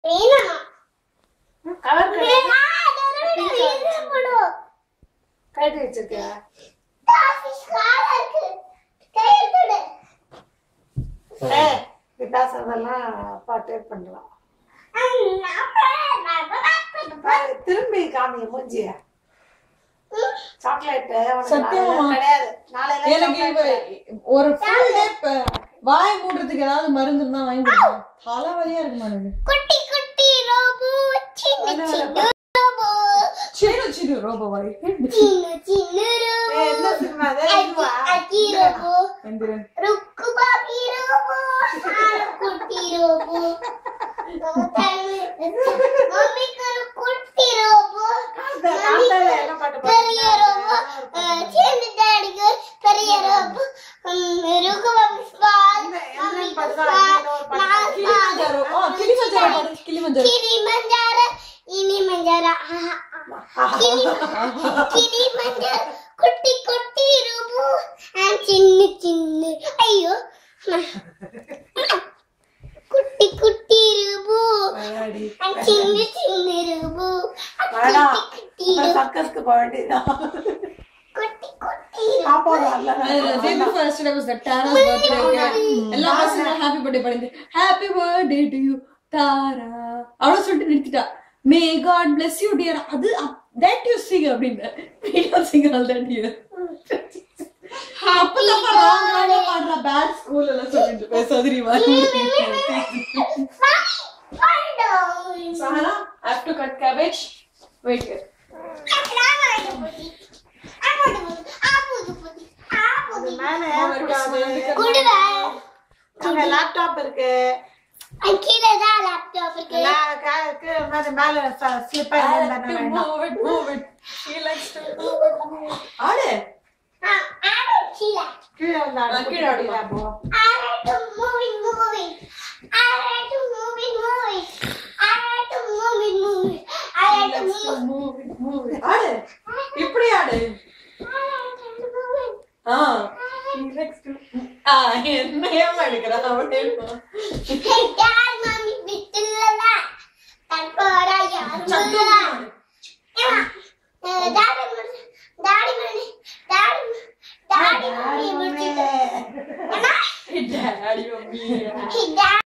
வேணுமா கவர் போடு கட்டி வச்சிருக்கியா டாஃபிஷ் கால இருக்கு கையில தொடு பேசுறதெல்லாம் பாட்டே பண்ணலாம் திரும்பி காமி மூஞ்சிய சாக்லேட் சத்தியமா கிடையாது எனக்கு ஒரு ஃபுல் டே வாய் மூடுறதுக்கு ஏதாவது மருந்து இருந்தா வாங்கி கொடுங்க. தலைவலியா இருக்குமா எனக்கு. குட்டி குட்டி ரோபோ சின்ன சின்ன ரோபோ சின்ன ரோபோ வாய் சின்ன சின்ன ரோபோ என்ன சினிமா அக்கி ரோபோ எந்திரன் ருக்கு பாபி ரோபோ குட்டி ரோபோ மம்மி கரு குட்டி ரோபோ பெரிய ரோபோ சின்ன டாடிக்கு பெரிய ரோபோ ருக்கு பாபி ஸ்மால் மம்மி கிளிமஞ்சாரோ இனிமஞ்சாரோ கிளிமஞ்சாரோ குட்டி குட்டி ரோபோ சின்ன சின்ன ஐயோ குட்டி குட்டி ரோபோ சின்ன சின்ன ரோபோ சர்க்கஸ்க்கு போக வேண்டியதான் குட்டி குட்டி சாப்பாடு அல்ல day before yesterday was the Tara's birthday. எல்லா பசங்களும் ஹாப்பி பர்த்டே பாடுங்க. ஹாப்பி பர்த்டே டு யூ தாரா. அவள சொல்லிட்டு நிறுத்திட்டா. May God bless you dear. அது that you sing அப்படிங்க. We don't sing all that here. அப்பதான் ராங்கான பாடுற bad school எல்லாம் சொல்லிட்டு பேசாதீரி வாய். Sahana, I have to cut cabbage. Wait here. Laptop இருக்கு கீழதான் லேப்டாப் இருக்கு மேல slip Move it. She likes to move it. ஆடு. கீழே கீழே ஆடுமா. Move it. ஆடு. இப்படி ஆடு. She likes to என்ன ஏமா எடுக்கிறா அவன் மம்மி விட்டுலதான் தற்போட